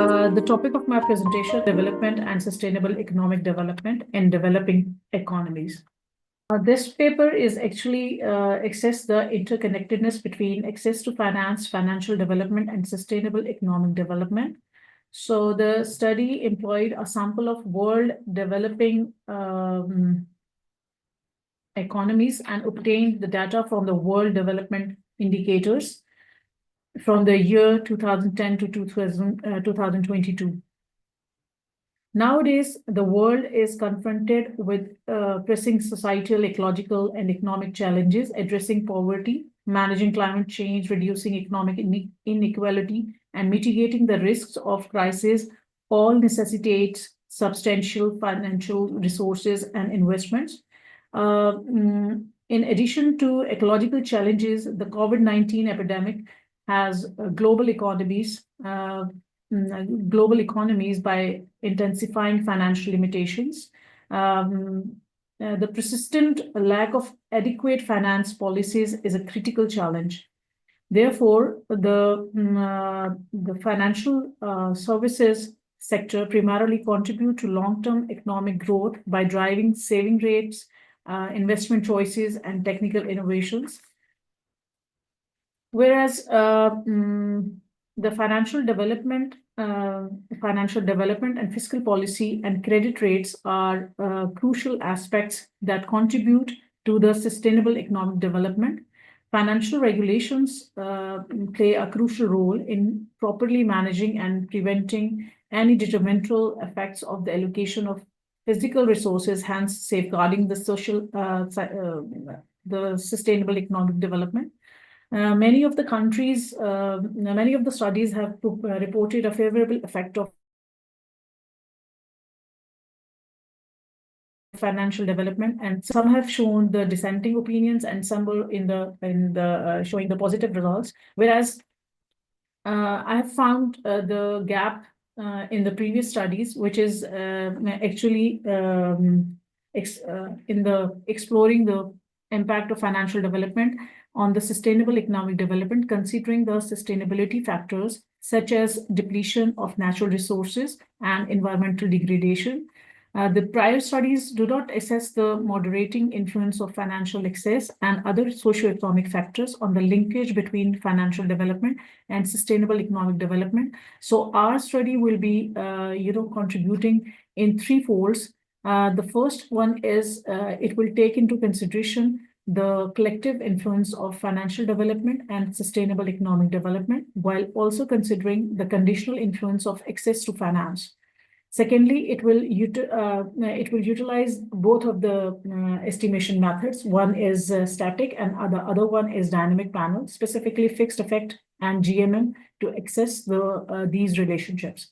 The topic of my presentation, development and sustainable economic development in developing economies. This paper is actually assess the interconnectedness between access to finance, financial development, and sustainable economic development. So the study employed a sample of world developing economies and obtained the data from the World Development Indicators from the year 2010 to 2022. Nowadays, the world is confronted with pressing societal, ecological, and economic challenges, addressing poverty, managing climate change, reducing economic inequality, and mitigating the risks of crisis, all necessitate substantial financial resources and investments. In addition to ecological challenges, the COVID-19 epidemic has global economies by intensifying financial limitations. The persistent lack of adequate finance policies is a critical challenge. Therefore, the financial services sector primarily contribute to long-term economic growth by driving saving rates, investment choices, and technical innovations. Whereas the financial development and fiscal policy and credit rates are crucial aspects that contribute to the sustainable economic development. Financial regulations play a crucial role in properly managing and preventing any detrimental effects of the allocation of physical resources, hence safeguarding the sustainable economic development. Many of the studies have reported a favorable effect of financial development, and some have shown the dissenting opinions, and some were showing the positive results. Whereas I have found the gap in the previous studies, which is actually exploring the impact of financial development on the sustainable economic development, considering the sustainability factors such as depletion of natural resources and environmental degradation. The prior studies do not assess the moderating influence of financial excess and other socioeconomic factors on the linkage between financial development and sustainable economic development. So our study will be, contributing in three folds. The first one is it will take into consideration the collective influence of financial development and sustainable economic development, while also considering the conditional influence of access to finance. Secondly, it will utilize both of the estimation methods. One is static and the other one is dynamic panel, specifically fixed effect and GMM, to access these relationships.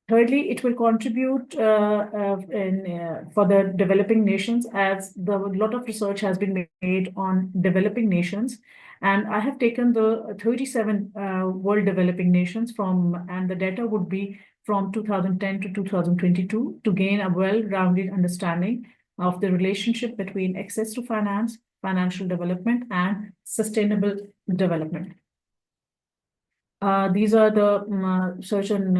Thirdly, it will contribute for the developing nations, as a lot of research has been made on developing nations. And I have taken the 37 world developing nations and the data would be from 2010 to 2022 to gain a well-rounded understanding of the relationship between access to finance, financial development, and sustainable development. These are the research and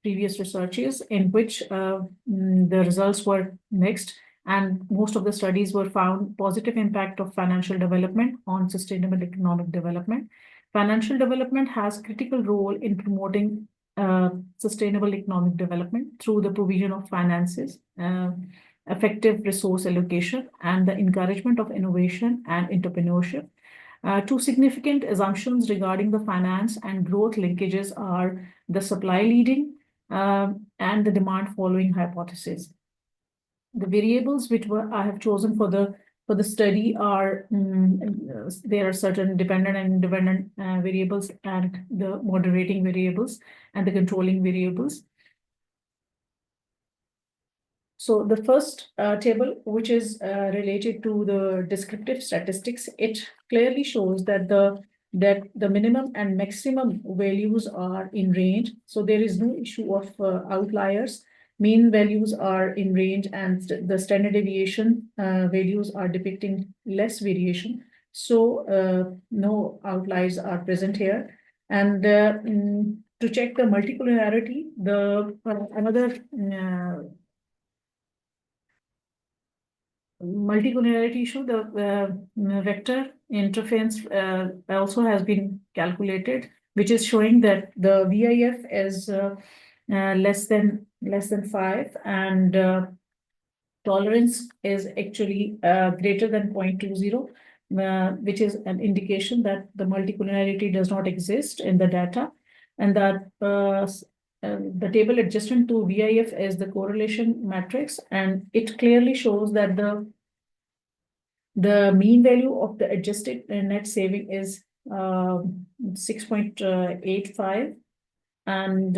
previous researches in which the results were mixed, and most of the studies were found positive impact of financial development on sustainable economic development. Financial development has critical role in promoting sustainable economic development through the provision of finances, effective resource allocation, and the encouragement of innovation and entrepreneurship. Two significant assumptions regarding the finance and growth linkages are the supply leading and the demand following hypothesis. The variables which I have chosen for the study are there are certain dependent and independent variables, and the moderating variables and the controlling variables. So the first table, which is related to the descriptive statistics, it clearly shows that the minimum and maximum values are in range. So there is no issue of outliers. Mean values are in range, and the standard deviation values are depicting less variation. So no outliers are present here. And to to check the multicollinearity, another multicollinearity issue, the vector interference also has been calculated, which is showing that the VIF is less than 5, and tolerance is actually greater than 0.20, which is an indication that the multicollinearity does not exist in the data, and that the table adjacent to VIF is the correlation matrix, and it clearly shows that the mean value of the adjusted net saving is 6.85, and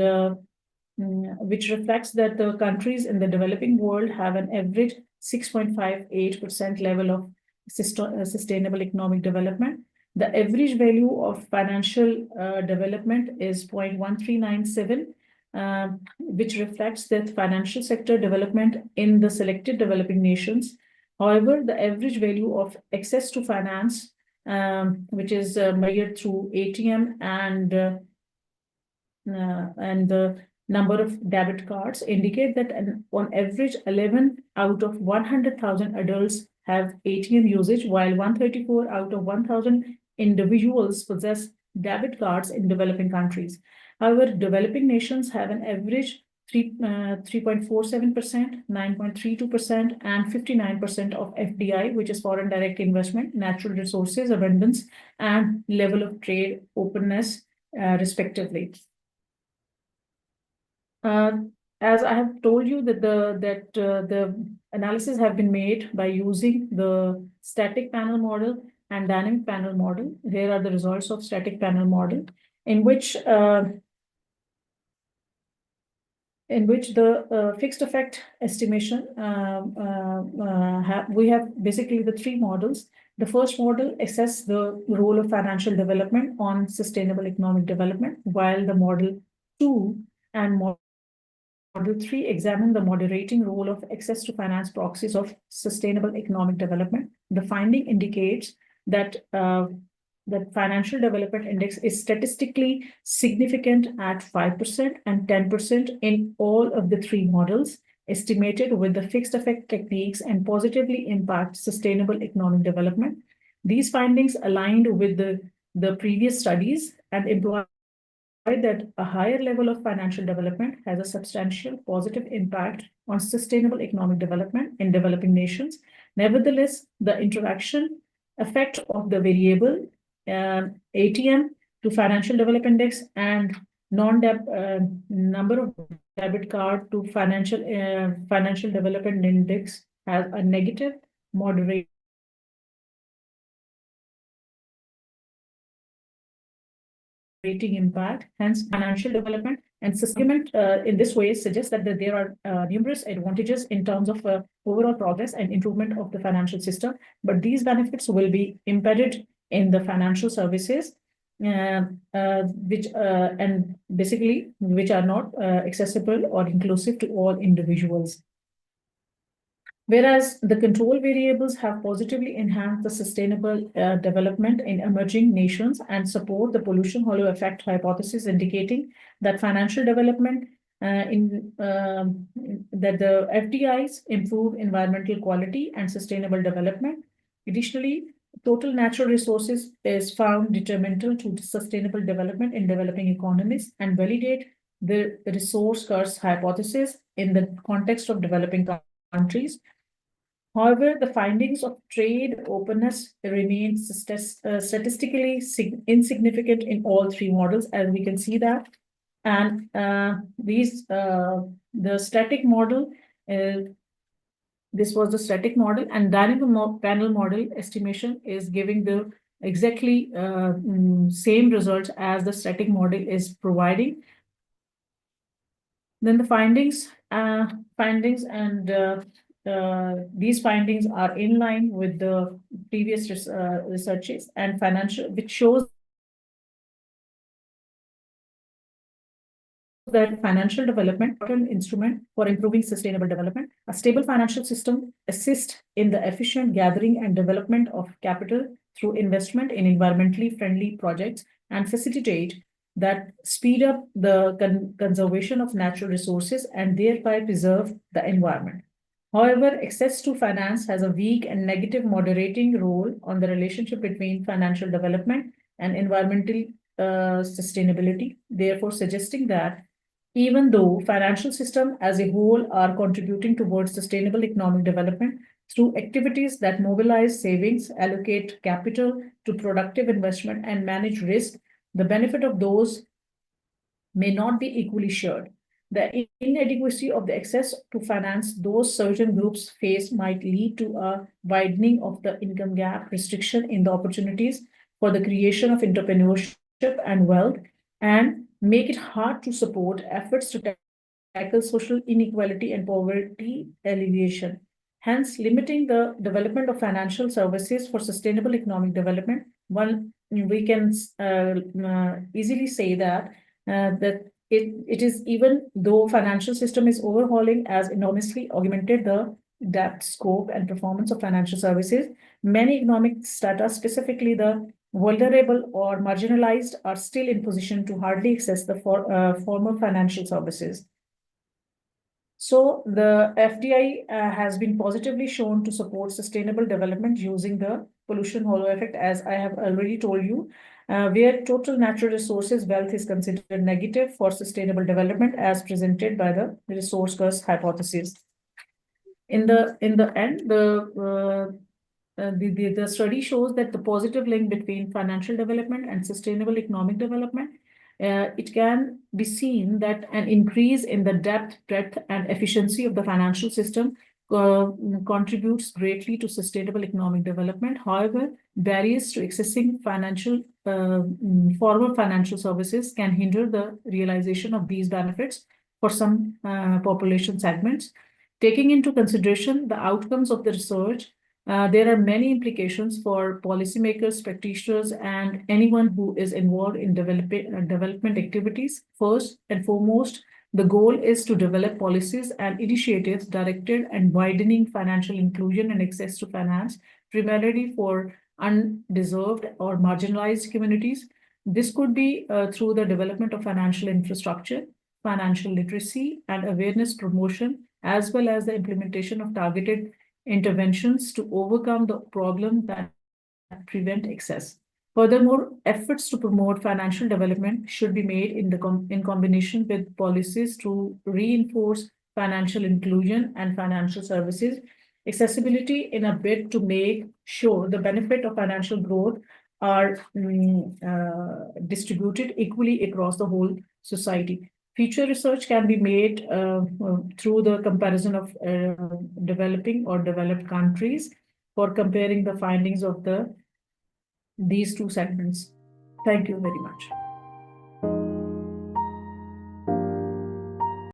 which reflects that the countries in the developing world have an average 6.58% level of sustainable economic development. The average value of financial development is 0.1397, which reflects that financial sector development in the selected developing nations. However, the average value of access to finance, which is measured through ATM and the number of debit cards, indicate that on average 11 out of 100,000 adults have ATM usage, while 134 out of 1,000 individuals possess debit cards in developing countries. However, developing nations have an average 3.47%, 9.32%, and 59% of FDI, which is foreign direct investment, natural resources abundance, and level of trade openness, respectively. As I have told you that the analysis have been made by using the static panel model and dynamic panel model. Here are the results of static panel model, in which the fixed effect estimation, we have basically the three models. The first model assess the role of financial development on sustainable economic development, while the model 2 and model 3 examine the moderating role of access to finance proxies of sustainable economic development. The finding indicates that the financial development index is statistically significant at 5% and 10% in all of the three models, estimated with the fixed effect techniques, and positively impact sustainable economic development. These findings aligned with the previous studies and imply that a higher level of financial development has a substantial positive impact on sustainable economic development in developing nations. Nevertheless, the interaction effect of the variable ATM to financial development index and number of debit card to financial development index has a negative moderating impact. Hence, financial development and sustainment in this way suggests that there are numerous advantages in terms of overall progress and improvement of the financial system, but these benefits will be embedded in the financial services, which are not accessible or inclusive to all individuals. Whereas the control variables have positively enhanced the sustainable development in emerging nations and support the pollution hollow effect hypothesis, indicating that financial development that the FDIs improve environmental quality and sustainable development. Additionally, total natural resources is found detrimental to sustainable development in developing economies and validate the resource curse hypothesis in the context of developing countries. However, the findings of trade openness remain statistically insignificant in all three models, as we can see that. And the static model, this was the static model, and dynamic panel model estimation is giving the exactly same results as the static model is providing. Then the findings these findings are in line with the previous researches and which shows that financial development is an instrument for improving sustainable development. A stable financial system assists in the efficient gathering and development of capital through investment in environmentally friendly projects and facilitate that speed up the conservation of natural resources and thereby preserve the environment. However, access to finance has a weak and negative moderating role on the relationship between financial development and environmental sustainability, therefore suggesting that even though financial system as a whole are contributing towards sustainable economic development through activities that mobilize savings, allocate capital to productive investment, and manage risk, the benefit of those may not be equally shared. The inadequacy of the access to finance those certain groups face might lead to a widening of the income gap, restriction in the opportunities for the creation of entrepreneurship and wealth, and make it hard to support efforts to tackle social inequality and poverty alleviation. Hence, limiting the development of financial services for sustainable economic development, one we can easily say that it is, even though financial system is overhauling as enormously augmented the depth, scope, and performance of financial services, many economic strata, specifically the vulnerable or marginalized, are still in position to hardly access the former financial services. So the FDI has been positively shown to support sustainable development using the pollution halo effect, as I have already told you, where total natural resources wealth is considered negative for sustainable development as presented by the resource curse hypothesis. In the end, the study shows that the positive link between financial development and sustainable economic development, it can be seen that an increase in the depth, breadth, and efficiency of the financial system contributes greatly to sustainable economic development. However, barriers to accessing formal financial services can hinder the realization of these benefits for some population segments. Taking into consideration the outcomes of the research, there are many implications for policymakers, practitioners, and anyone who is involved in development activities. First and foremost, the goal is to develop policies and initiatives directed and widening financial inclusion and access to finance, primarily for undeserved or marginalized communities. This could be through the development of financial infrastructure, financial literacy, and awareness promotion, as well as the implementation of targeted interventions to overcome the problem that prevent access. Furthermore, efforts to promote financial development should be made in combination with policies to reinforce financial inclusion and financial services accessibility in a bid to make sure the benefit of financial growth are distributed equally across the whole society. Future research can be made through the comparison of developing or developed countries for comparing the findings of these two segments. Thank you very much.